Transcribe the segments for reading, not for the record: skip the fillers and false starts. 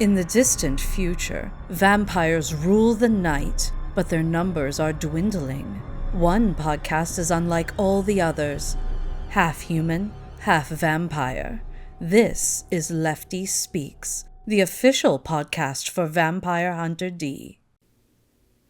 In the distant future, vampires rule the night, but their numbers are dwindling. One podcast is unlike all the others. Half human, half vampire. This is Lefty Speaks, the official podcast for Vampire Hunter D.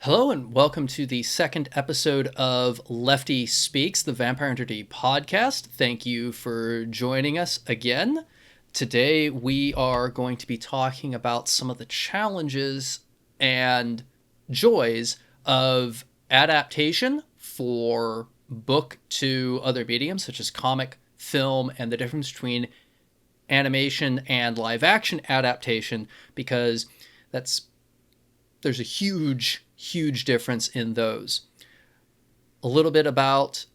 Hello and welcome to the second episode of Lefty Speaks, the Vampire Hunter D podcast. Thank you for joining us again. Today we are going to be talking about some of the challenges and joys of adaptation for book to other mediums such as comic, film, and the difference between animation and live action adaptation, because there's a huge difference in those. A little bit about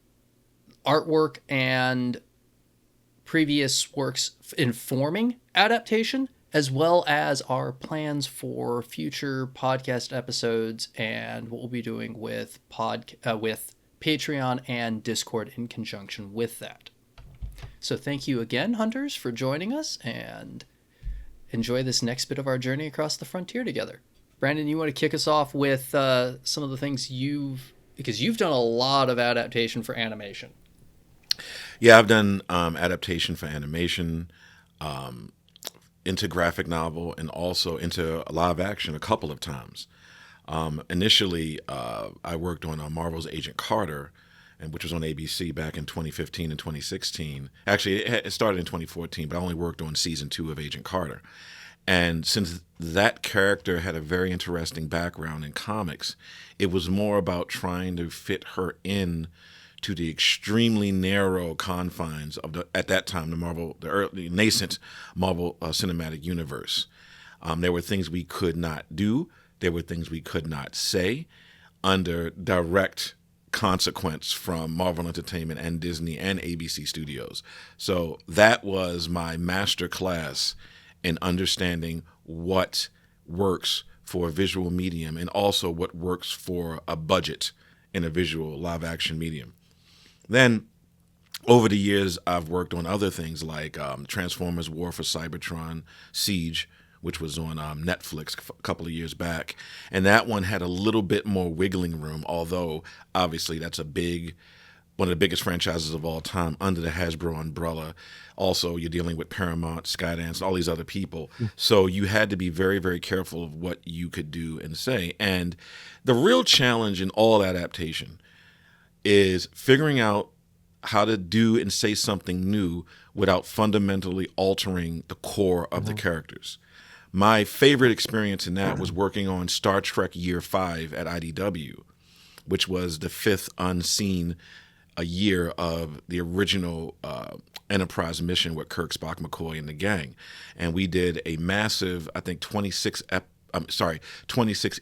artwork and previous works informing adaptation, as well as our plans for future podcast episodes and what we'll be doing with Patreon and Discord in conjunction with that. So thank you again, Hunters, for joining us, and enjoy this next bit of our journey across the frontier together. Brandon, you want to kick us off with some of the things because you've done a lot of adaptation for animation. Yeah, I've done adaptation for animation, into graphic novel, and also into live action a couple of times. Initially, I worked on Marvel's Agent Carter, which was on ABC back in 2015 and 2016. Actually, it started in 2014, but I only worked on season 2 of Agent Carter. And since that character had a very interesting background in comics, it was more about trying to fit her in to the extremely narrow confines of at that time, the early nascent Marvel Cinematic Universe. There were things we could not do. There were things we could not say under direct consequence from Marvel Entertainment and Disney and ABC Studios. So that was my master class in understanding what works for a visual medium and also what works for a budget in a visual live action medium. Then over the years, I've worked on other things like Transformers War for Cybertron, Siege, which was on Netflix a couple of years back. And that one had a little bit more wiggling room, although obviously that's one of the biggest franchises of all time under the Hasbro umbrella. Also, you're dealing with Paramount, Skydance, all these other people. So you had to be very, very careful of what you could do and say. And the real challenge in all adaptation is figuring out how to do and say something new without fundamentally altering the core of the characters. My favorite experience in that was working on Star Trek Year 5 at IDW, which was the fifth unseen year of the original Enterprise mission with Kirk, Spock, McCoy, and the gang. And we did a massive, I think, 26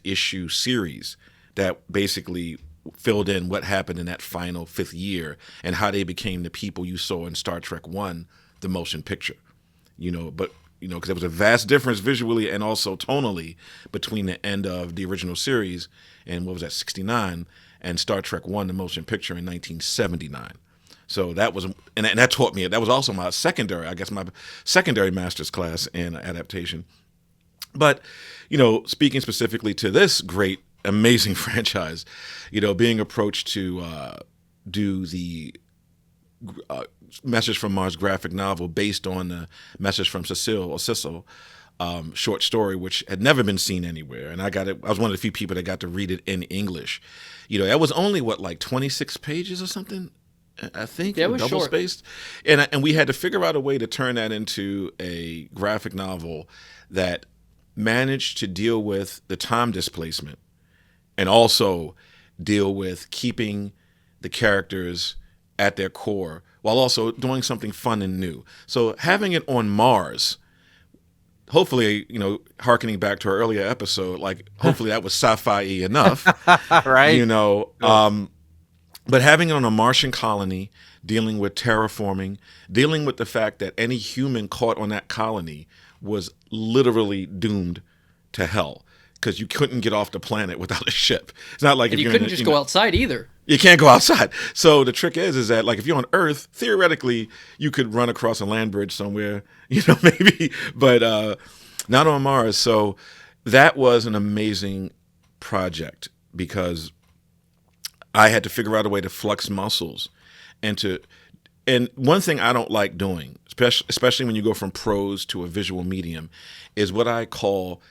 issue series that basically filled in what happened in that final fifth year and how they became the people you saw in Star Trek 1, the motion picture. Because there was a vast difference visually and also tonally between the end of the original series and 69 and Star Trek 1, the motion picture in 1979. So that was, and that taught me, that was also my secondary master's class in adaptation. But, speaking specifically to this great, amazing franchise, being approached to do the Message from Mars graphic novel based on the Message from Cecil short story, which had never been seen anywhere. And I was one of the few people that got to read it in English. That was only 26 pages or something, I think. Yeah, it was double short. Spaced. And we had to figure out a way to turn that into a graphic novel that managed to deal with the time displacement and also deal with keeping the characters at their core while also doing something fun and new. So having it on Mars, hopefully, hearkening back to our earlier episode, hopefully that was sci-fi enough, right? But having it on a Martian colony, dealing with terraforming, dealing with the fact that any human caught on that colony was literally doomed to hell because you couldn't get off the planet without a ship. It's not like and you couldn't just go outside either. You can't go outside. So the trick is that if you're on Earth, theoretically you could run across a land bridge somewhere, maybe. But Not on Mars. So that was an amazing project because I had to figure out a way to flex muscles and one thing I don't like doing, especially when you go from prose to a visual medium, is what I call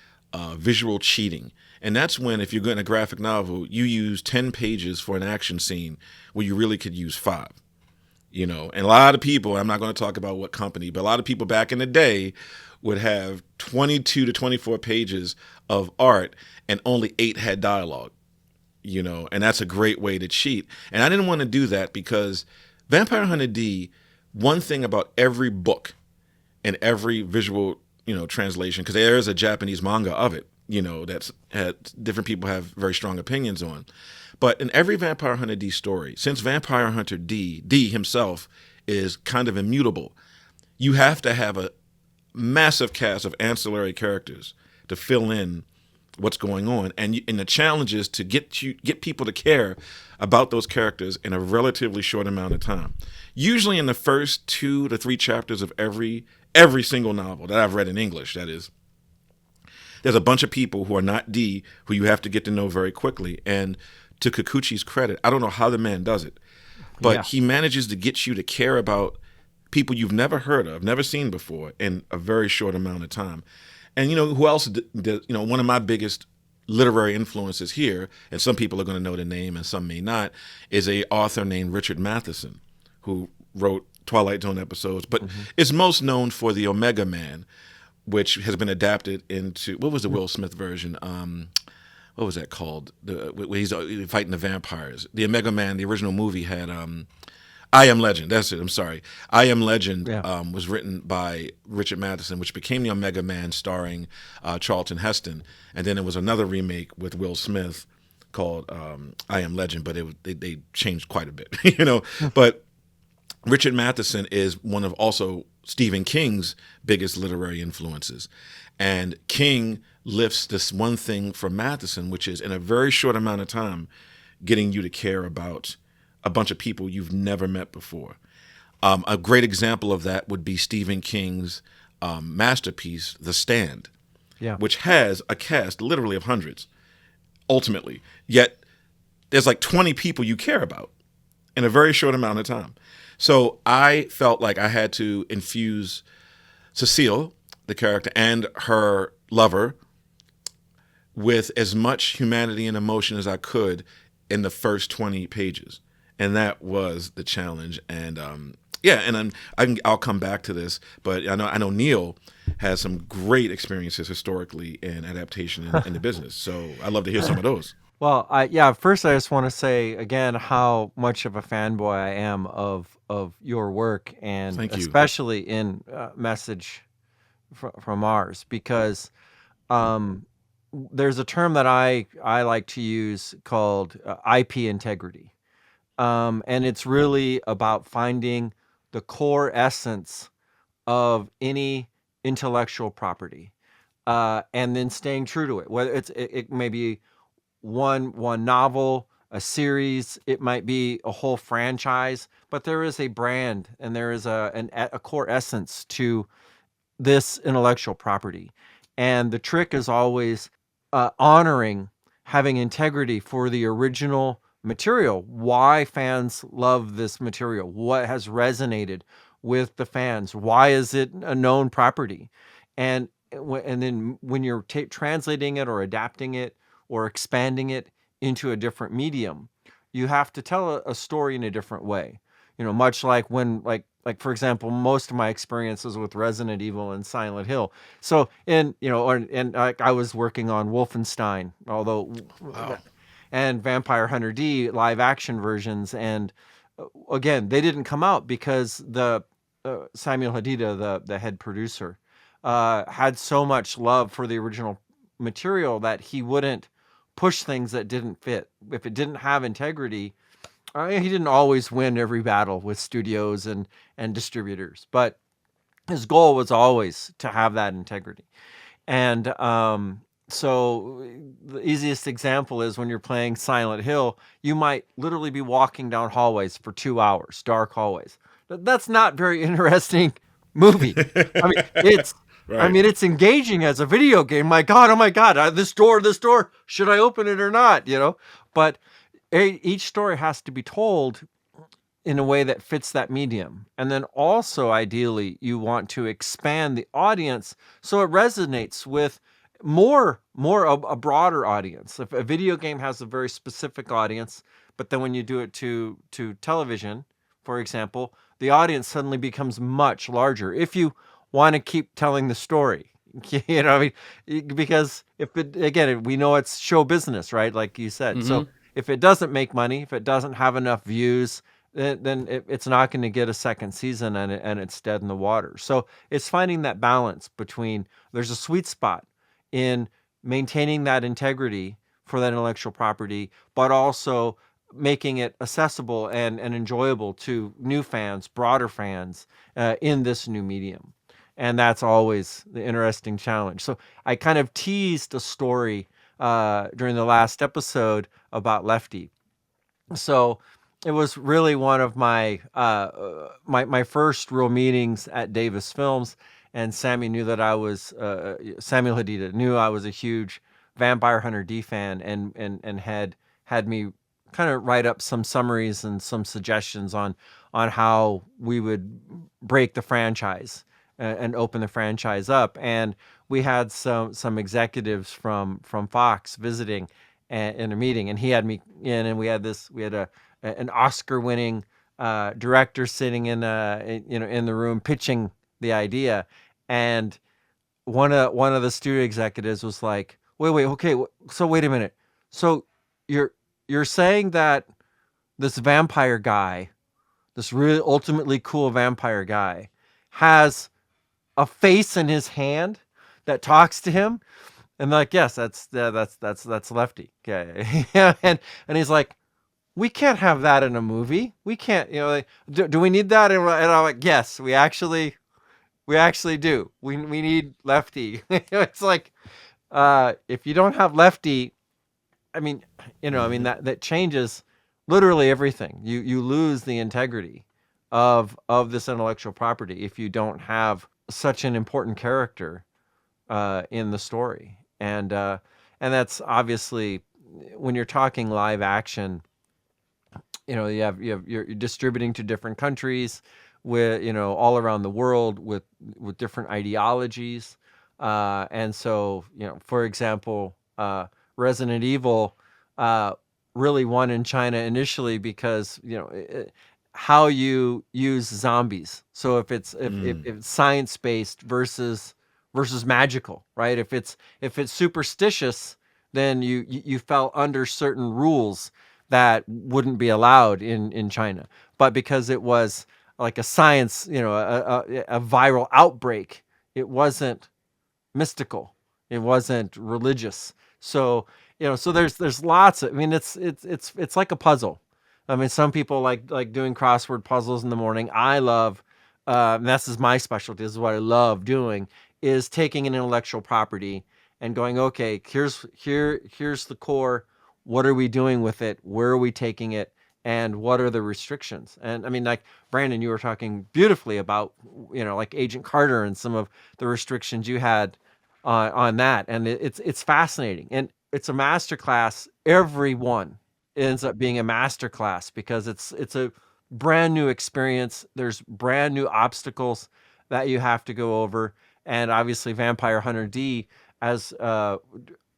visual cheating. And that's when, if you're getting a graphic novel, you use 10 pages for an action scene where you really could use 5. And a lot of people, I'm not going to talk about what company, but a lot of people back in the day would have 22 to 24 pages of art and only 8 had dialogue, and that's a great way to cheat. And I didn't want to do that because Vampire Hunter D, one thing about every book and every visual, translation, because there is a Japanese manga of it, that's had different people have very strong opinions on. But in every Vampire Hunter D story, since Vampire Hunter D himself is kind of immutable, you have to have a massive cast of ancillary characters to fill in what's going on. And the challenge is to get people to care about those characters in a relatively short amount of time. Usually in the first 2 to 3 chapters of every single novel that I've read in English, that is, there's a bunch of people who are not D who you have to get to know very quickly. And to Kikuchi's credit, I don't know how the man does it, but he manages to get you to care about people you've never heard of, never seen before in a very short amount of time. And who else did, one of my biggest literary influences here, and some people are going to know the name and some may not, is a author named Richard Matheson, who wrote Twilight Zone episodes, but is most known for the Omega Man, which has been adapted into, what was the Will Smith version? What was that called? Where he's fighting the vampires. The Omega Man, the original movie had I Am Legend. That's it. I'm sorry. I Am Legend was written by Richard Matheson, which became the Omega Man, starring Charlton Heston. And then there was another remake with Will Smith called I Am Legend, but they changed quite a bit, But Richard Matheson is one of also Stephen King's biggest literary influences. And King lifts this one thing from Matheson, which is in a very short amount of time, getting you to care about a bunch of people you've never met before. A great example of that would be Stephen King's masterpiece, The Stand, which has a cast literally of hundreds, ultimately. Yet there's like 20 people you care about in a very short amount of time. So I felt like I had to infuse Cecile, the character, and her lover with as much humanity and emotion as I could in the first 20 pages. And that was the challenge. And I'll come back to this, but I know Neal has some great experiences historically in adaptation in the business. So I'd love to hear some of those. Well, first I just want to say again how much of a fanboy I am of your work, and especially in Message from Mars, because there's a term that I like to use called IP integrity. And it's really about finding the core essence of any intellectual property, and then staying true to it. Whether it may be one novel, a series, it might be a whole franchise, but there is a brand and there is a core essence to this intellectual property. And the trick is always honoring, having integrity for the original material, why fans love this material, what has resonated with the fans, why is it a known property, and then when you're translating it or adapting it or expanding it into a different medium, you have to tell a story in a different way. Much like when, like for example, most of my experiences with Resident Evil and Silent Hill. So I was working on Wolfenstein, although. Wow. And Vampire Hunter D live action versions, and again, they didn't come out because the Samuel Hadida, the head producer, had so much love for the original material that he wouldn't push things that didn't fit. If it didn't have integrity, he didn't always win every battle with studios and distributors, but his goal was always to have that integrity. And so the easiest example is when you're playing Silent Hill, you might literally be walking down hallways for 2 hours, dark hallways. That's not very interesting movie. I mean, I mean, it's engaging as a video game. Oh my God, this door, should I open it or not? But each story has to be told in a way that fits that medium. And then also, ideally, you want to expand the audience so it resonates with a broader audience. If a video game has a very specific audience, but then when you do it to television, for example, the audience suddenly becomes much larger. If you want to keep telling the story, because again, we know it's show business, right? Like you said. Mm-hmm. So if it doesn't make money, if it doesn't have enough views, then it's not going to get a second season, and it's dead in the water. So it's finding that balance between, there's a sweet spot in maintaining that integrity for that intellectual property, but also making it accessible and enjoyable to new fans, broader fans in this new medium. And that's always the interesting challenge. So I kind of teased a story during the last episode about Lefty. So it was really one of my my first real meetings at Davis Films, and Samuel Hadida knew I was a huge Vampire Hunter D fan, and had me kind of write up some summaries and some suggestions on how we would break the franchise and open the franchise up. And we had some executives from Fox visiting in a meeting, and he had me in, and we had an Oscar-winning director sitting in the room pitching the idea, and one of the studio executives was like, "Wait, okay, so wait a minute. So you're saying that this vampire guy, this really ultimately cool vampire guy, has a face in his hand that talks to him?" And they're like, "Yes, that's Lefty." Okay, and he's like, "We can't have that in a movie. We can't, do we need that?" And I'm like, "Yes, we actually do. We need Lefty." It's like, if you don't have Lefty, I mean, that changes literally everything. You lose the integrity of this intellectual property if you don't have such an important character in the story. And that's obviously, when you're talking live action, you're distributing to different countries with, all around the world with different ideologies. And so, for example, Resident Evil really won in China initially because, how you use zombies. So if it's science-based versus magical, right? If it's superstitious, then you fell under certain rules that wouldn't be allowed in China. But because it was like a science, a viral outbreak, it wasn't mystical, it wasn't religious. So so there's lots of, I mean, it's like a puzzle. I mean, some people like doing crossword puzzles in the morning. I love, and this is my specialty. This is what I love doing, is taking an intellectual property and going, okay, here's the core. What are we doing with it? Where are we taking it? And what are the restrictions? And I mean, like Brandon, you were talking beautifully about, like Agent Carter and some of the restrictions you had on that. And it's fascinating. And it's a masterclass. Everyone ends up being a masterclass because it's a brand new experience. There's brand new obstacles that you have to go over. And obviously Vampire Hunter D, as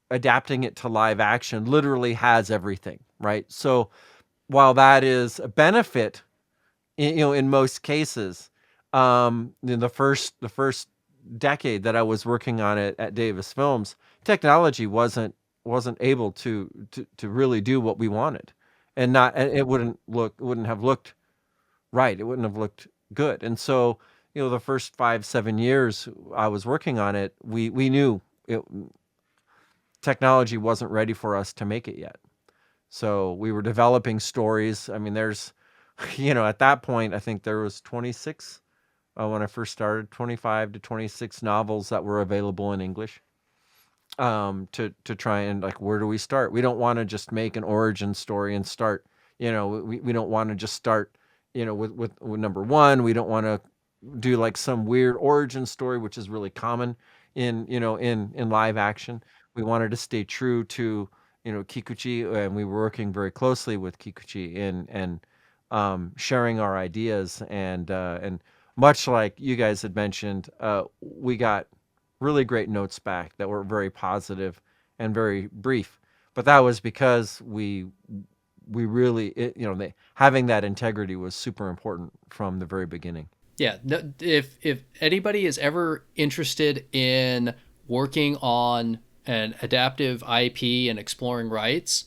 adapting it to live action, literally has everything, right? So while that is a benefit, in most cases, in the first decade that I was working on it at Davis Films, technology wasn't able to really do what we wanted, and it wouldn't have looked right. It wouldn't have looked good. And so, the first 5-7 years I was working on it, we knew technology wasn't ready for us to make it yet. So we were developing stories. I mean, there's, at that point, I think there was 26, when I first started, 25 to 26 novels that were available in English, to try and, like, where do we start? We don't want to just make an origin story and start, we don't want to just start, with number one. We don't want to do like some weird origin story, which is really common in live action. We wanted to stay true to Kikuchi, and we were working very closely with Kikuchi and sharing our ideas, and much like you guys had mentioned, we got really great notes back that were very positive and very brief. But that was because we really having that integrity was super important from the very beginning. Yeah, no, if anybody is ever interested in working on an adaptive IP and exploring rights,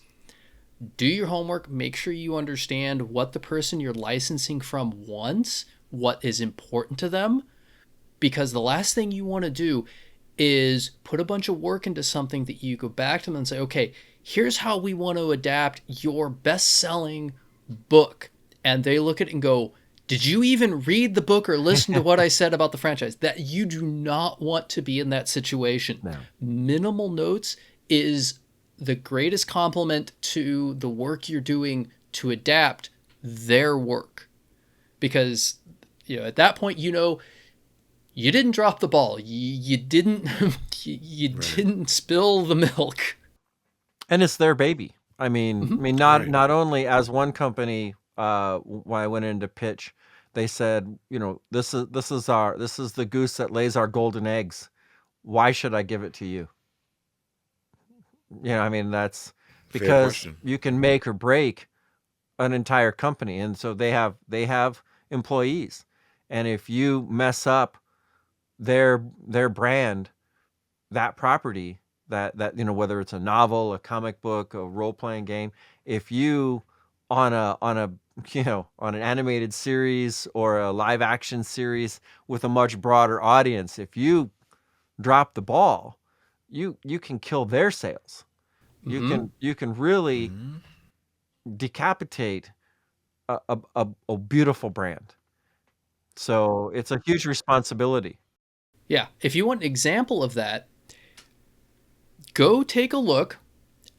do your homework. Make sure you understand what the person you're licensing from wants, what is important to them, because the last thing you want to do is put a bunch of work into something that you go back to them and say, okay, here's how we want to adapt your best-selling book. And they look at it and go, did you even read the book or listen to what I said about the franchise? That you do not want to be in that situation. No. Minimal notes is the greatest compliment to the work you're doing to adapt their work. Because, at that point, you didn't drop the ball. You didn't you didn't spill the milk. And it's their baby. I mean, Right. not only as one company, when I went in to pitch, they said, this is the goose that lays our golden eggs. Why should I give it to you? I mean, that's Fair because question. you can make or break an entire company, and so they have employees, and if you mess up their brand, that property, that whether it's a novel, a comic book, a role-playing game, if you on an animated series or a live action series with a much broader audience, if you drop the ball, you can kill their sales. You can really decapitate a beautiful brand. So it's a huge responsibility. Yeah, if you want an example of that, go take a look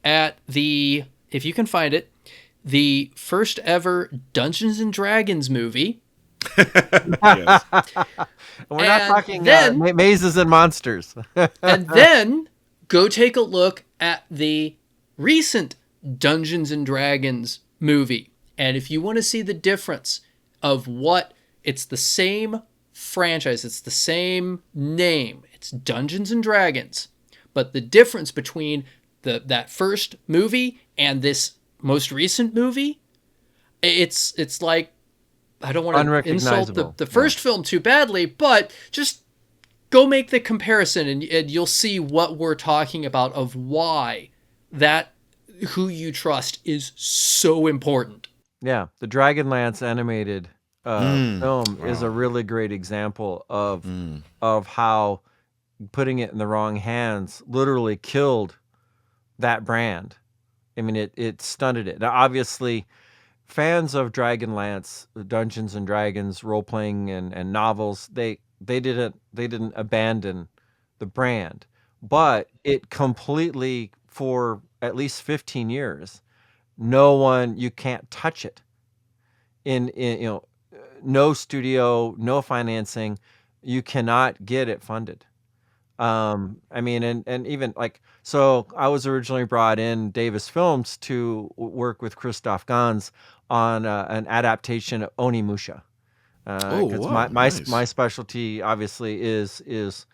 at if you can find it, the first ever Dungeons and Dragons movie. Yes. We're not And talking then- mazes and monsters. And then go take a look at the recent Dungeons and Dragons movie. And if you want to see the difference of it's the same franchise, it's the same name, it's Dungeons and Dragons, but the difference between that first movie and this most recent movie, it's like, I don't want to insult Unrecognizable. the first film too badly, but just go make the comparison and you'll see what we're talking about of why that who you trust is so important. Yeah, the Dragonlance animated film is Wow. a really great example of how putting it in the wrong hands literally killed that brand. I mean, it stunted it. Now, obviously, fans of Dragonlance, Dungeons and Dragons, role playing and novels, they didn't abandon the brand, but it completely, for at least 15 years, you can't touch it. In no studio, no financing, you cannot get it funded. I mean, and even so I was originally brought in Davis Films to work with Christoph Gans on an adaptation of Onimusha. Oh, Because wow, nice. my specialty obviously is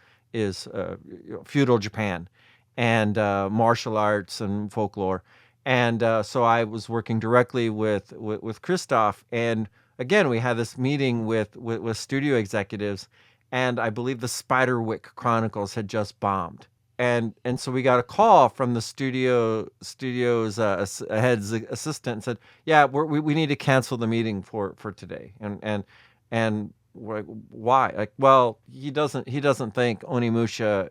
feudal Japan and martial arts and folklore, and so I was working directly with Christoph, and again we had this meeting with studio executives, and I believe the Spiderwick Chronicles had just bombed. And so we got a call from the studio's head's assistant and said, "Yeah, we need to cancel the meeting for today." And we're like, why? Like, well, he doesn't think Onimusha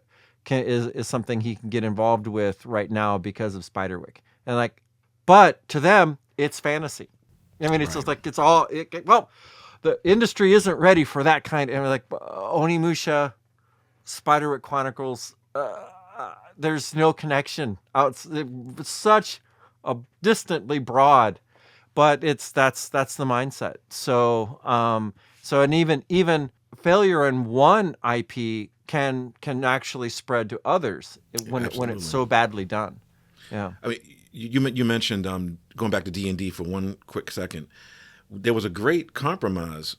is something he can get involved with right now because of Spiderwick. And but to them, it's fantasy. I mean, it's just like it's all. Well, the industry isn't ready for that kind. And we're like, Onimusha, Spiderwick Chronicles. There's no connection. It's such a distantly broad, but that's the mindset. So and even failure in one IP can actually spread to others when Absolutely. it's so badly done. Yeah. I mean, you mentioned going back to D&D for one quick second. There was a great compromise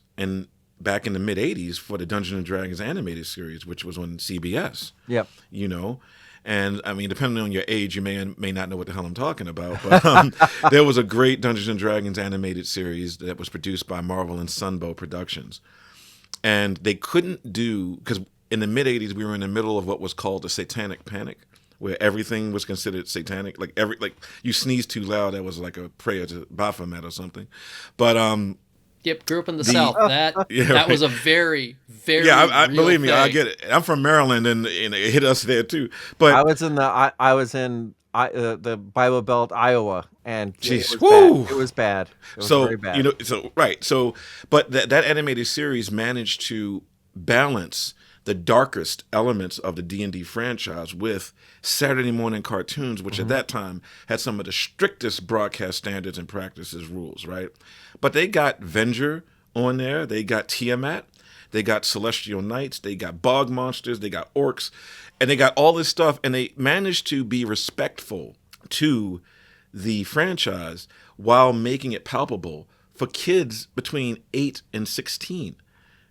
back in the mid '80s for the Dungeons and Dragons animated series, which was on CBS. Yep. You know, and I mean, depending on your age, you may not know what the hell I'm talking about. But there was a great Dungeons and Dragons animated series that was produced by Marvel and Sunbow Productions, and they couldn't do, because in the mid '80s we were in the middle of what was called the Satanic Panic, where everything was considered satanic. Like you sneeze too loud, that was like a prayer to Baphomet or something. But Yep, grew up in the South. That right. was a very, very I real believe me, thing. I get it. I'm from Maryland, and it hit us there too. But I was in the Bible Belt, Iowa, and Jeez, it was bad. It was so very bad. But that animated series managed to balance the darkest elements of the D&D franchise with Saturday morning cartoons, which at that time had some of the strictest broadcast standards and practices rules, right? But they got Venger on there, they got Tiamat, they got Celestial Knights, they got bog monsters, they got orcs, and they got all this stuff, and they managed to be respectful to the franchise while making it palpable for kids between 8 and 16.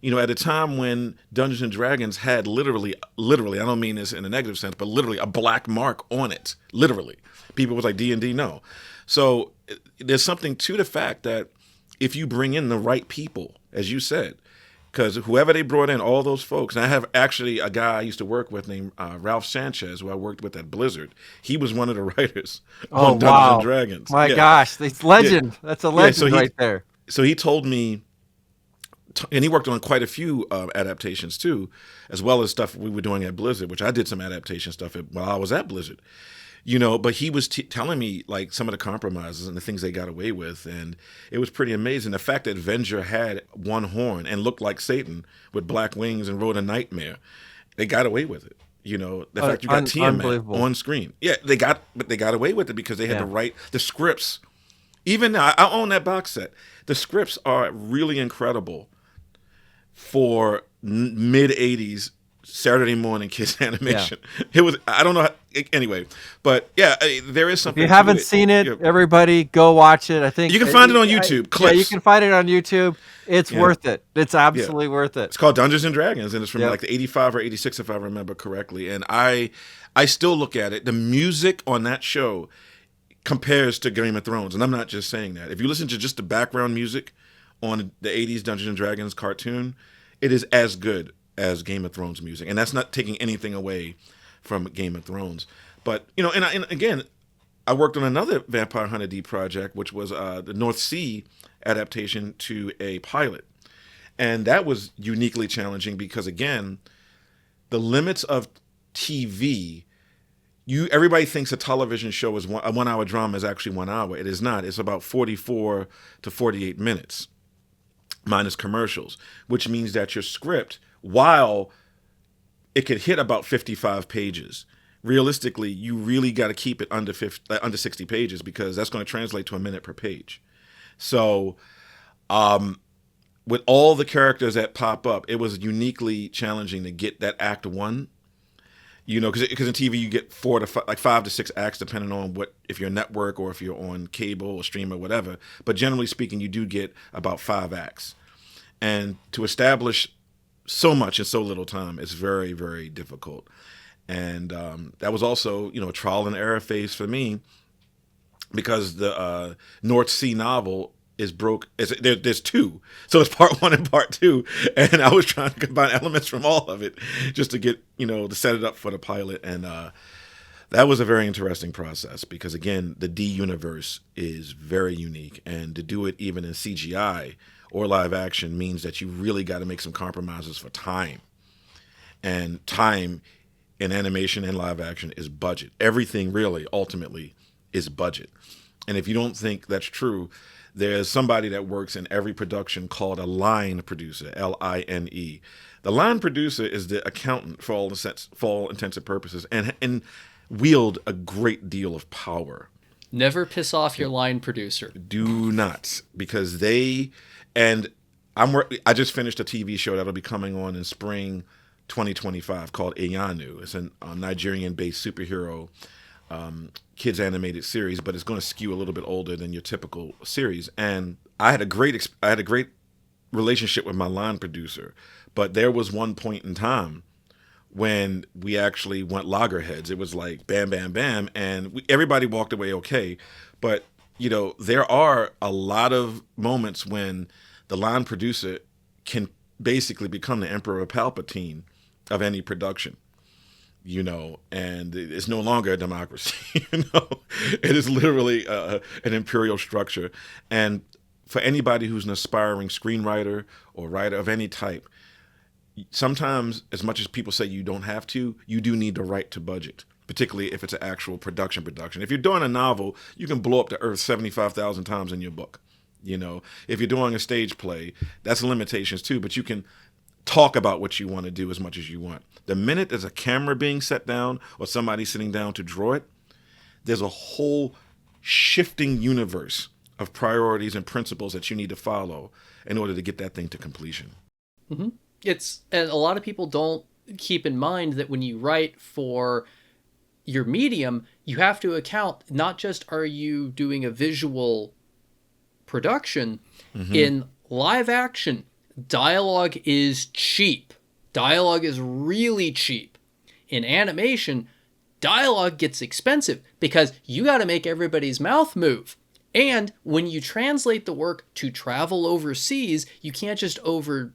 You know, at a time when Dungeons and Dragons had literally, I don't mean this in a negative sense, but literally a black mark on it. Literally. People was like, D&D, no. So there's something to the fact that if you bring in the right people, as you said, because whoever they brought in, all those folks, and I have actually a guy I used to work with named Ralph Sanchez, who I worked with at Blizzard. He was one of the writers on Dungeons and Dragons. My gosh, that's legend. Yeah. That's a legend right there. So he told me, and he worked on quite a few adaptations too, as well as stuff we were doing at Blizzard, while I did some adaptation stuff while I was at Blizzard. You know, but he was telling me like some of the compromises and the things they got away with, and it was pretty amazing. The fact that Venger had one horn and looked like Satan with black wings and rode a nightmare, they got away with it. You know, the fact you got Tiamat on screen, they got away with it because they had the scripts. Even now, I own that box set. The scripts are really incredible for mid '80s Saturday morning kids animation. It was, I don't know anyway, but there is something. If you haven't seen it, everybody go watch it. I think you can find it on YouTube. Clips. Yeah, you can find it on YouTube. It's worth it. It's absolutely worth it. It's called Dungeons and Dragons, and it's from like the 85 or 86 if I remember correctly. And I still look at it. The music on that show compares to Game of Thrones, and I'm not just saying that. If you listen to just the background music on the 80s Dungeons and Dragons cartoon, it is as good as Game of Thrones music, and that's not taking anything away from Game of Thrones. But you know, and again, I worked on another Vampire Hunter D project, which was the North Sea adaptation to a pilot, and that was uniquely challenging because again, the limits of TV. Everybody thinks a television show is a 1 hour drama is actually 1 hour. It is not. It's about 44 to 48 minutes, minus commercials, which means that your script, while it could hit about 55 pages, realistically, you really got to keep it under 60 pages because that's going to translate to a minute per page. So with all the characters that pop up, it was uniquely challenging to get that act one. You know, because in TV you get 5 to 6 acts depending on if you're a network or if you're on cable or stream or whatever. But generally speaking, you do get about 5 acts. And to establish so much in so little time is very, very difficult. And that was also, you know, a trial and error phase for me because the North Sea novel is there's 2. So it's part 1 and part 2. And I was trying to combine elements from all of it just to get, you know, to set it up for the pilot. And that was a very interesting process because, again, the D universe is very unique. And to do it even in CGI or live action means that you really got to make some compromises for time. And time in animation and live action is budget. Everything really, ultimately, is budget. And if you don't think that's true, there's somebody that works in every production called a line producer, L-I-N-E. The line producer is the accountant for all intents and purposes and wield a great deal of power. Never piss off your line producer. Do not, because and I just finished a TV show that'll be coming on in spring 2025 called Eyanu. It's a Nigerian-based superhero kids animated series, but it's going to skew a little bit older than your typical series. And I had a great relationship with my line producer, but there was one point in time when we actually went loggerheads. It was like bam, bam, bam, and everybody walked away okay. But there are a lot of moments when the line producer can basically become the Emperor Palpatine of any production. And it's no longer a democracy. It is literally an imperial structure. And for anybody who's an aspiring screenwriter or writer of any type, sometimes, as much as people say you don't have to, you do need to write to budget, particularly if it's an actual production. If you're doing a novel, you can blow up the earth 75,000 times in your book. If you're doing a stage play, that's limitations too, but you can talk about what you want to do as much as you want. The minute there's a camera being set down or somebody sitting down to draw it, there's a whole shifting universe of priorities and principles that you need to follow in order to get that thing to completion. Mm-hmm. And a lot of people don't keep in mind that when you write for your medium, you have to account not just are you doing a visual production. Mm-hmm. In live action, dialogue is cheap. Dialogue is really cheap. In animation, dialogue gets expensive because you got to make everybody's mouth move. And when you translate the work to travel overseas, you can't just overdub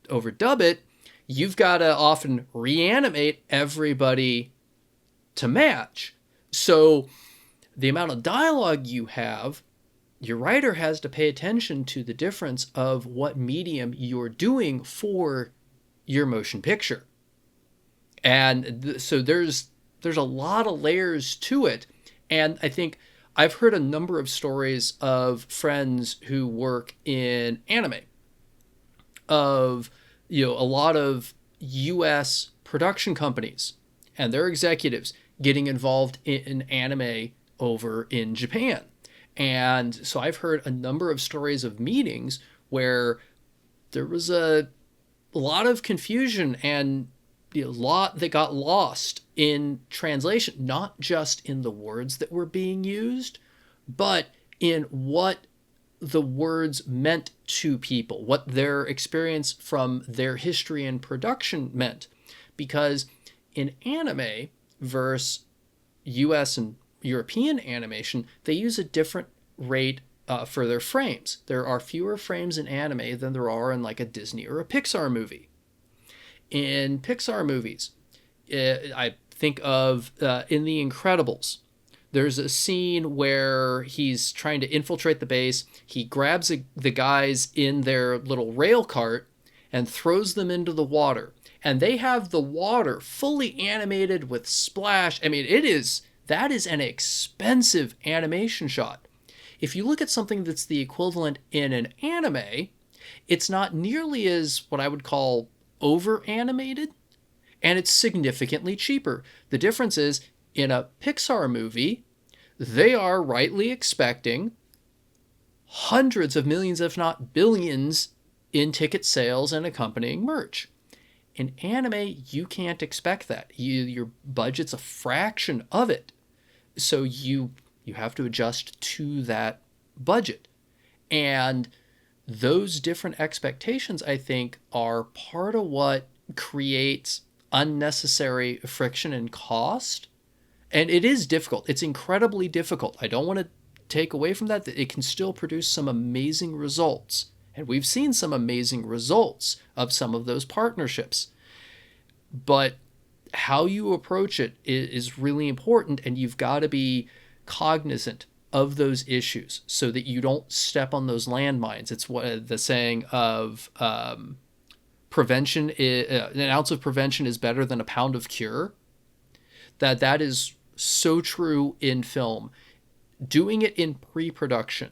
it. You've got to often reanimate everybody to match. So the amount of dialogue you have, your writer has to pay attention to the difference of what medium you're doing for your motion picture. And so there's a lot of layers to it. And I think I've heard a number of stories of friends who work in anime, of a lot of US production companies and their executives getting involved in anime over in Japan. And so I've heard a number of stories of meetings where there was a lot of confusion and a lot that got lost in translation, not just in the words that were being used, but in what the words meant to people, what their experience from their history and production meant. Because in anime versus US and European animation, they use a different rate for their frames. There are fewer frames in anime than there are in like a Disney or a Pixar movie. In Pixar movies, I think of in The Incredibles, there's a scene where he's trying to infiltrate the base. He grabs the guys in their little rail cart and throws them into the water. And they have the water fully animated with splash. I mean, that is an expensive animation shot. If you look at something that's the equivalent in an anime, it's not nearly as what I would call over-animated, and it's significantly cheaper. The difference is, in a Pixar movie, they are rightly expecting hundreds of millions, if not billions, in ticket sales and accompanying merch. In anime, you can't expect that. Your budget's a fraction of it. So you have to adjust to that budget. And those different expectations, I think, are part of what creates unnecessary friction and cost. And it is difficult. It's incredibly difficult. I don't want to take away from that it can still produce some amazing results. And we've seen some amazing results of some of those partnerships. But how you approach it is really important, and you've got to be cognizant of those issues so that you don't step on those landmines. It's what the saying of prevention, an ounce of prevention is better than a pound of cure. That is so true in film. Doing it in pre-production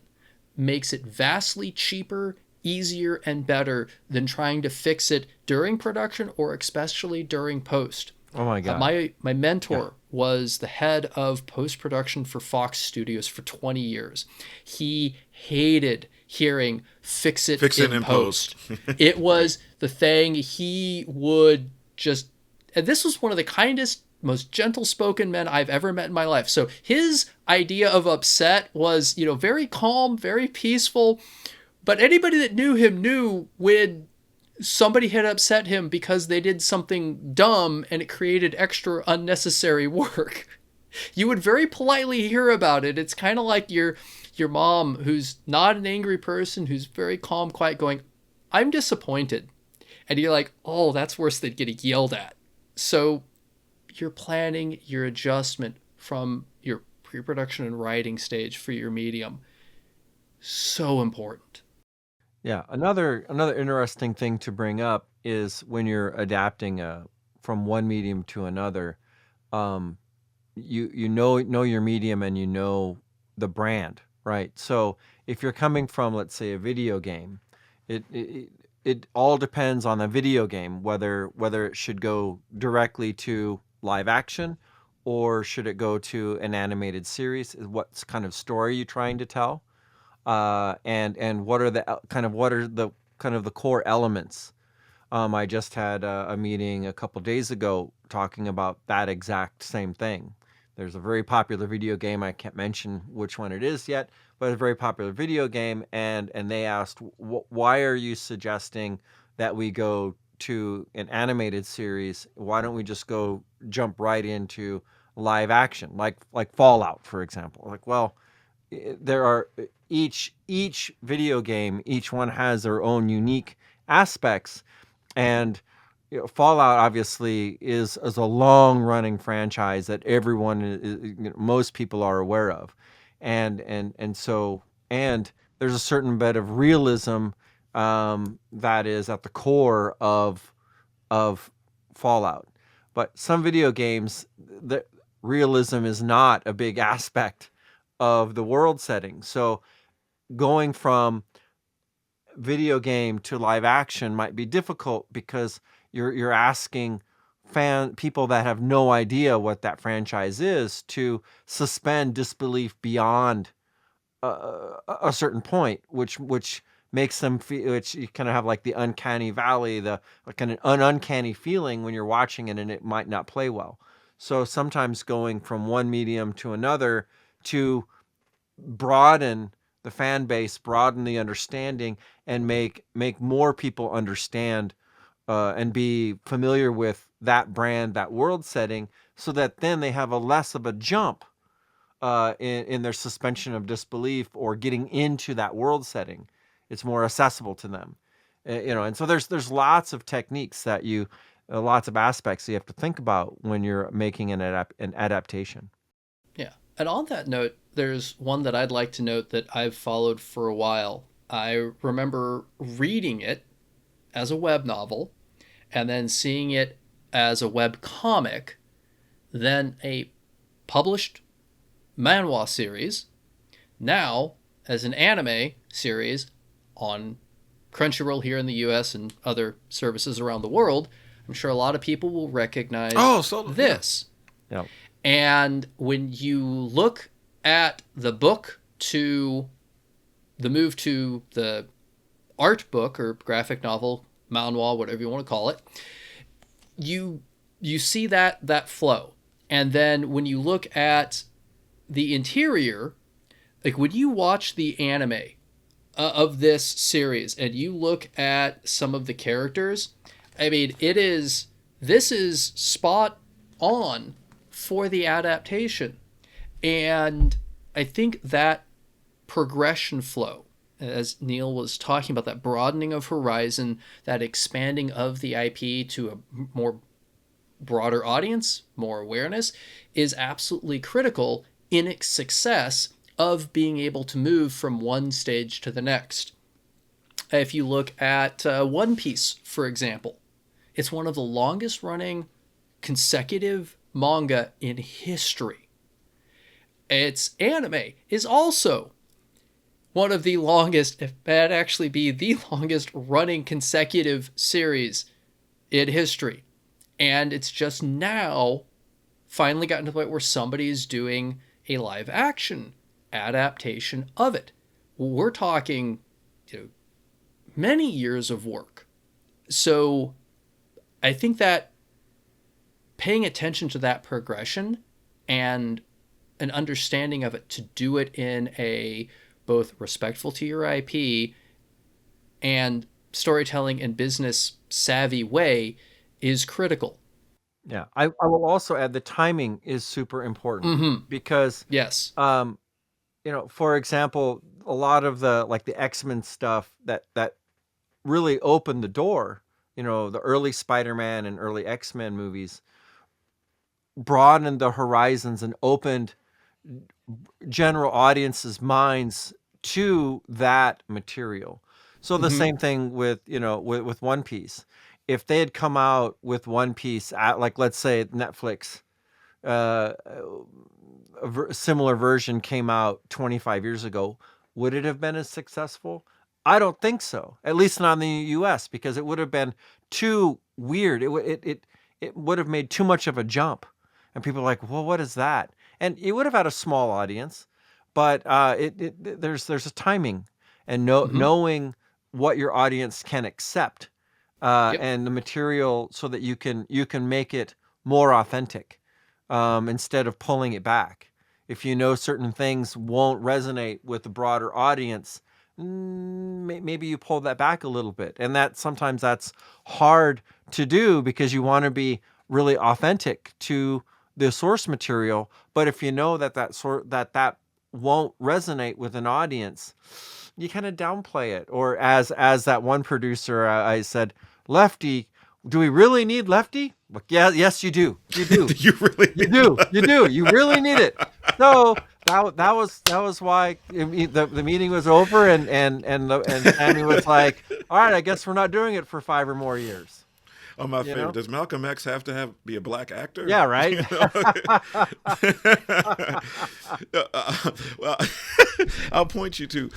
makes it vastly cheaper, easier, and better than trying to fix it during production or especially during post. Oh my God. My mentor was the head of post-production for Fox Studios for 20 years. He hated hearing fix it in post. It was the thing he would just, and this was one of the kindest, most gentle-spoken men I've ever met in my life. So his idea of upset was, very calm, very peaceful. But anybody that knew him knew when somebody had upset him because they did something dumb and it created extra unnecessary work, you would very politely hear about it. It's kind of like your mom, who's not an angry person, who's very calm, quiet, going, I'm disappointed. And you're like, oh, that's worse than getting yelled at. So your planning, your adjustment from your pre-production and writing stage for your medium, so important. Yeah, another interesting thing to bring up is when you're adapting from one medium to another, you know your medium and you know the brand, right? So if you're coming from, let's say, a video game, it all depends on the video game whether it should go directly to live action or should it go to an animated series. What kind of story you're trying to tell? And what are the core elements? I just had a meeting a couple days ago talking about that exact same thing. There's a very popular video game. I can't mention which one it is yet, but it's a very popular video game. And they asked, why are you suggesting that we go to an animated series? Why don't we just jump right into live action, like Fallout, for example? Like, well, there are each video game, each one has their own unique aspects, and Fallout obviously is a long running franchise that most people are aware of, and there's a certain bit of realism that is at the core of Fallout. But some video games, the realism is not a big aspect of the world setting. So going from video game to live action might be difficult because you're asking people that have no idea what that franchise is to suspend disbelief beyond a certain point, which makes them feel, which you kind of have like the uncanny valley, the kind of uncanny feeling when you're watching it, and it might not play well. So sometimes going from one medium to another to broaden the fan base, broaden the understanding, and make more people understand and be familiar with that brand, that world setting, so that then they have a less of a jump in their suspension of disbelief or getting into that world setting. It's more accessible to them, and so there's lots of techniques that lots of aspects you have to think about when you're making an adaptation. Yeah. And on that note, there's one that I'd like to note that I've followed for a while. I remember reading it as a web novel and then seeing it as a web comic, then a published manhwa series, now as an anime series on Crunchyroll here in the US and other services around the world. I'm sure a lot of people will recognize this. Yeah. And when you look at the book to the move to the art book or graphic novel, manhwa, whatever you want to call it, you see that flow. And then when you look at the interior, like when you watch the anime of this series and you look at some of the characters, I mean, this is spot on for the adaptation. And I think that progression flow, as Neal was talking about, that broadening of horizon, that expanding of the IP to a more broader audience, more awareness, is absolutely critical in its success of being able to move from one stage to the next. If you look at One Piece, for example, it's one of the longest running consecutive manga in history. Its anime is also one of the longest, if that actually be the longest running consecutive series in history. And it's just now finally gotten to the point where somebody is doing a live action adaptation of it. We're talking, many years of work. So I think that paying attention to that progression and an understanding of it to do it in a both respectful to your IP and storytelling and business savvy way is critical. Yeah, I will also add the timing is super important because Yes. for example, a lot of the X-Men stuff that really opened the door, the early Spider-Man and early X-Men movies broadened the horizons and opened general audiences' minds to that material. So the same thing with, with One Piece. If they had come out with One Piece at, let's say Netflix, a similar version came out 25 years ago, would it have been as successful? I don't think so. At least not in the US, because it would have been too weird. It would have made too much of a jump. And people are like, well, what is that? And it would have had a small audience, but there's a timing and knowing what your audience can accept and the material so that you can make it more authentic instead of pulling it back. If you know certain things won't resonate with the broader audience, maybe you pull that back a little bit. And sometimes that's hard to do because you want to be really authentic to the source material. But if you know that won't resonate with an audience, you kind of downplay it. Or as that one producer, I said, Lefty, do we really need Lefty? Like, yeah, yes, you do. You do. You really you do. You do. You really need it. So that was why the meeting was over, and Sammy was like, all right, I guess we're not doing it for 5 or more years. Oh, my favorite. Does Malcolm X have to be a black actor? Yeah, right. Well, I'll point you to,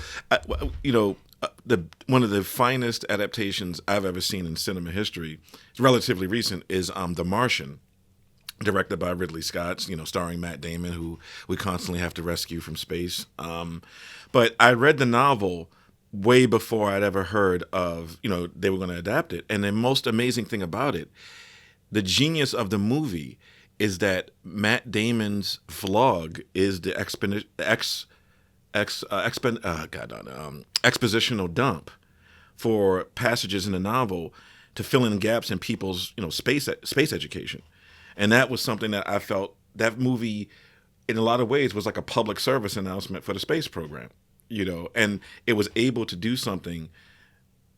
one of the finest adaptations I've ever seen in cinema history. It's relatively recent. Is The Martian, directed by Ridley Scott. Starring Matt Damon, who we constantly have to rescue from space. But I read the novel way before I'd ever heard of, they were going to adapt it. And the most amazing thing about it, the genius of the movie, is that Matt Damon's vlog is the expositional dump for passages in the novel to fill in gaps in people's, space education. And that was something that I felt that movie, in a lot of ways, was like a public service announcement for the space program. And it was able to do something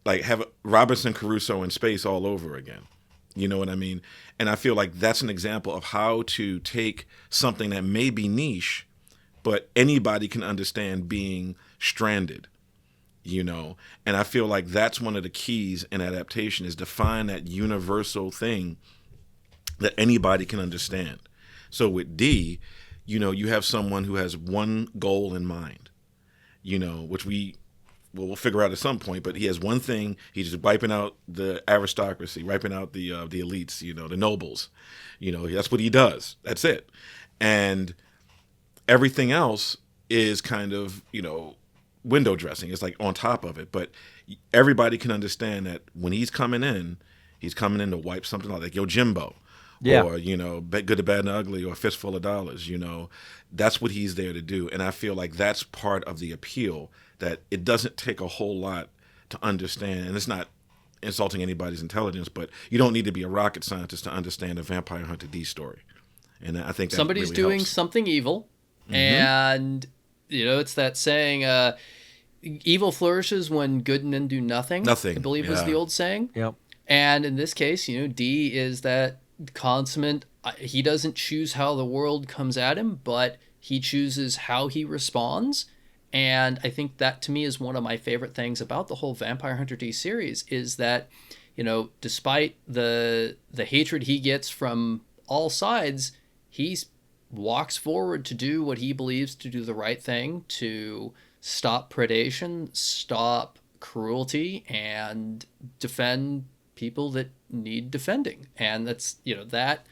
like have Robinson Crusoe in space all over again. You know what I mean? And I feel like that's an example of how to take something that may be niche, but anybody can understand being stranded, And I feel like that's one of the keys in adaptation is to find that universal thing that anybody can understand. So with D, you have someone who has one goal in mind. Which we'll figure out at some point, but he has one thing. He's just wiping out the aristocracy, wiping out the elites, the nobles. That's what he does. That's it. And everything else is kind of, window dressing. It's like on top of it. But everybody can understand that when he's coming in to wipe something out, like Yo Jimbo. Yeah. Or, Good, the Bad, and the Ugly, or A Fistful of Dollars, That's what he's there to do. And I feel like that's part of the appeal, that it doesn't take a whole lot to understand. And it's not insulting anybody's intelligence, but you don't need to be a rocket scientist to understand a Vampire Hunter D story. And I think that somebody's really doing helps. Something evil. And, it's that saying, evil flourishes when good men do nothing. I believe was the old saying. Yep. And in this case, D is that consummate. He doesn't choose how the world comes at him, but he chooses how he responds. And I think that, to me, is one of my favorite things about the whole Vampire Hunter D series, is that, despite the hatred he gets from all sides, he walks forward to do what he believes to do the right thing, to stop predation, stop cruelty, and defend people that need defending. And that's, that,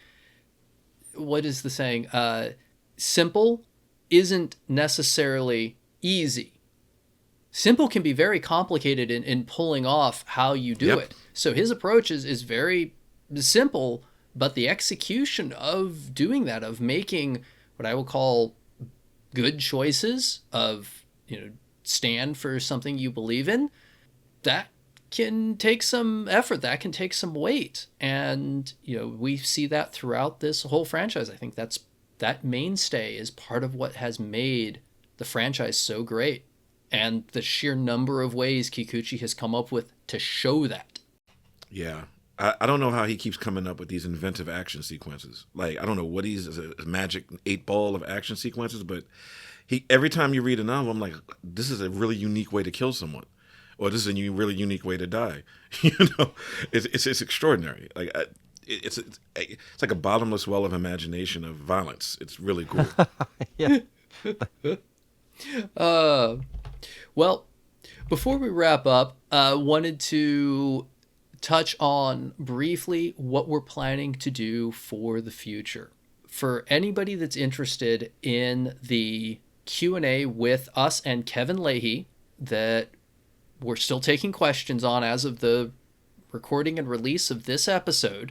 what is the saying? Simple isn't necessarily easy. Simple can be very complicated in pulling off how you do it. So his approach is very simple, but the execution of doing that, of making what I will call good choices, of, stand for something you believe in, that can take some effort, that can take some weight. And, we see that throughout this whole franchise. I think that mainstay is part of what has made the franchise so great. And the sheer number of ways Kikuchi has come up with to show that. Yeah. I don't know how he keeps coming up with these inventive action sequences. Like, I don't know what he's a magic 8-ball of action sequences, but every time you read a novel, I'm like, this is a really unique way to kill someone, or this is a really unique way to die. It's extraordinary. Like, it's like a bottomless well of imagination of violence. It's really cool. Yeah. Well, before we wrap up, wanted to touch on briefly what we're planning to do for the future. For anybody that's interested in the Q&A with us and Kevin Leahy that we're still taking questions on as of the recording and release of this episode,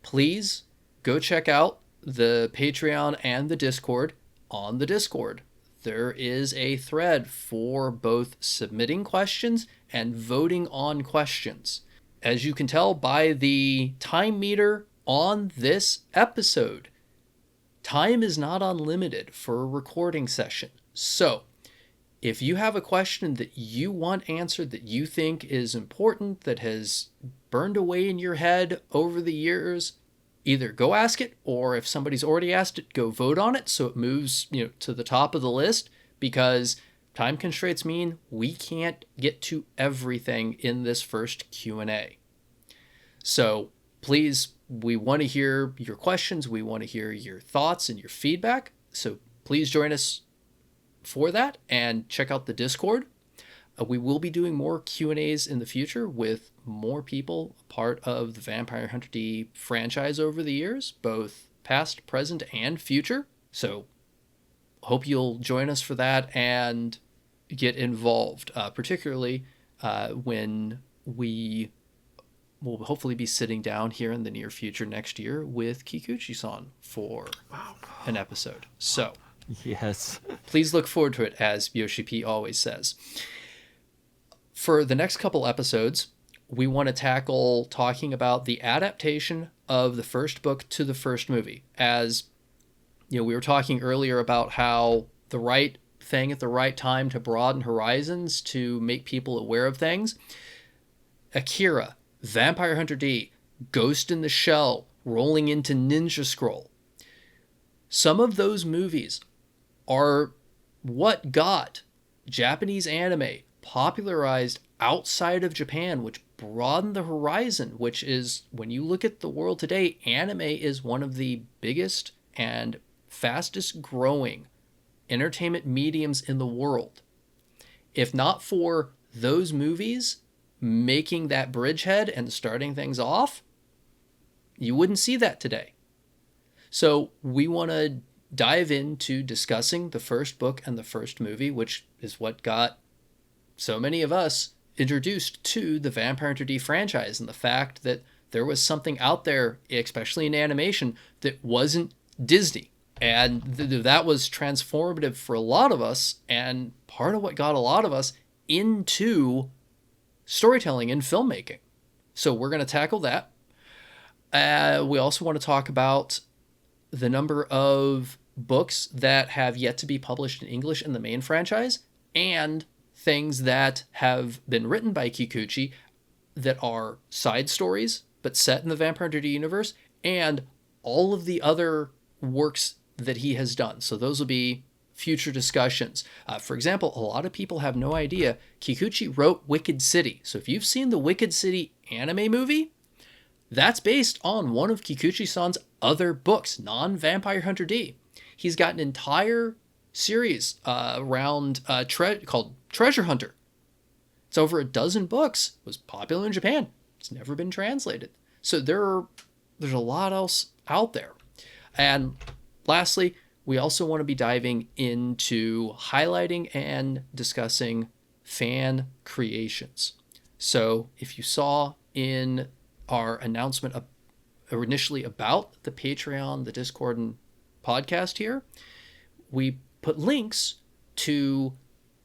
please go check out the Patreon and the Discord. On the Discord, there is a thread for both submitting questions and voting on questions. As you can tell by the time meter on this episode, time is not unlimited for a recording session. So, if you have a question that you want answered, that you think is important, that has burned away in your head over the years, either go ask it, or if somebody's already asked it, go vote on it so it moves, to the top of the list, because time constraints mean we can't get to everything in this first Q&A. So please, we want to hear your questions. We want to hear your thoughts and your feedback. So please join us for that and check out the Discord. We will be doing more Q&As in the future with more people, part of the Vampire Hunter D franchise over the years, both past, present, and future. So hope you'll join us for that and get involved, particularly when we will hopefully be sitting down here in the near future next year with Kikuchi-san for an episode. So Yes. please look forward to it, as Yoshi P always says. For the next couple episodes, we want to tackle talking about the adaptation of the first book to the first movie. As we were talking earlier about how the right thing at the right time to broaden horizons, to make people aware of things. Akira, Vampire Hunter D, Ghost in the Shell, rolling into Ninja Scroll. Some of those movies are what got Japanese anime popularized outside of Japan, which broadened the horizon, which is, when you look at the world today, anime is one of the biggest and fastest growing entertainment mediums in the world. If not for those movies making that bridgehead and starting things off, you wouldn't see that today. So we want to dive into discussing the first book and the first movie, which is what got so many of us introduced to the Vampire Hunter D franchise, and the fact that there was something out there, especially in animation, that wasn't Disney. And that was transformative for a lot of us, and part of what got a lot of us into storytelling and filmmaking. So we're going to tackle that. We also want to talk about the number of books that have yet to be published in English in the main franchise, and things that have been written by Kikuchi that are side stories but set in the Vampire Hunter D universe, and all of the other works that he has done. So those will be future discussions. For example, a lot of people have no idea Kikuchi wrote Wicked City. So if you've seen the Wicked City anime movie, that's based on one of Kikuchi-san's other books, non-Vampire Hunter D. He's got an entire series around called Treasure Hunter. It's over a dozen books. It was popular in Japan. It's never been translated. So there's a lot else out there. And lastly, we also want to be diving into highlighting and discussing fan creations. So if you saw in our announcement initially about the Patreon, the Discord, and podcast here, we put links to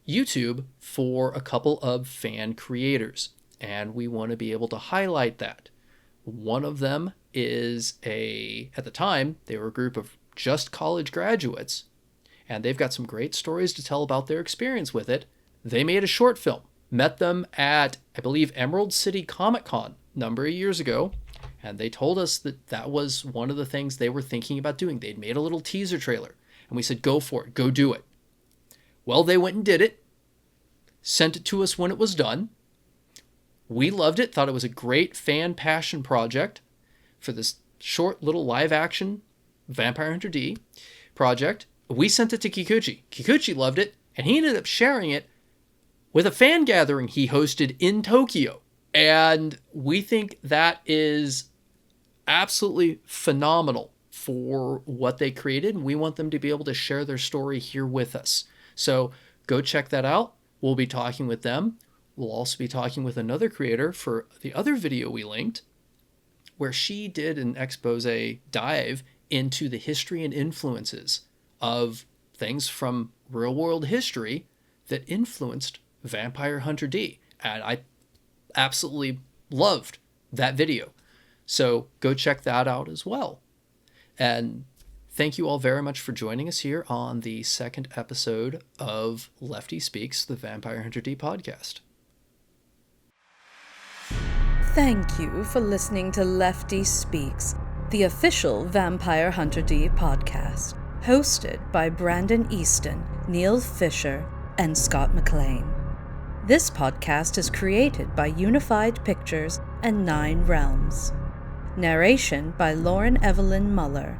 YouTube for a couple of fan creators, and we want to be able to highlight that. One of them is at the time, they were a group of just college graduates, and they've got some great stories to tell about their experience with it. They made a short film, met them at, I believe, Emerald City Comic Con a number of years ago, and they told us that was one of the things they were thinking about doing. They'd made a little teaser trailer, and we said, go for it, go do it. Well, they went and did it, sent it to us when it was done. We loved it, thought it was a great fan passion project for this short little live action Vampire Hunter D project. We sent it to Kikuchi. Kikuchi loved it, and he ended up sharing it with a fan gathering he hosted in Tokyo. And we think that is absolutely phenomenal for what they created, and we want them to be able to share their story here with us. So go check that out. We'll be talking with them. We'll also be talking with another creator for the other video we linked, where she did an expose dive into the history and influences of things from real-world history that influenced Vampire Hunter D. And I absolutely loved that video. So go check that out as well. And thank you all very much for joining us here on the second episode of Lefty Speaks, the Vampire Hunter D podcast. Thank you for listening to Lefty Speaks, the official Vampire Hunter D podcast, hosted by Brandon Easton, Neal Fischer, and Scott McLean. This podcast is created by Unified Pictures and 9 Realms. Narration by Evallen-Muller.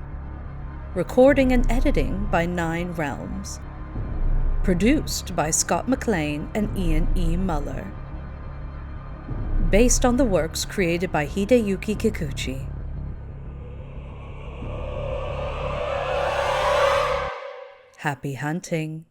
Recording and editing by 9 Realms. Produced by Scott McLean and Ian E. Muller. Based on the works created by Hideyuki Kikuchi. Happy hunting.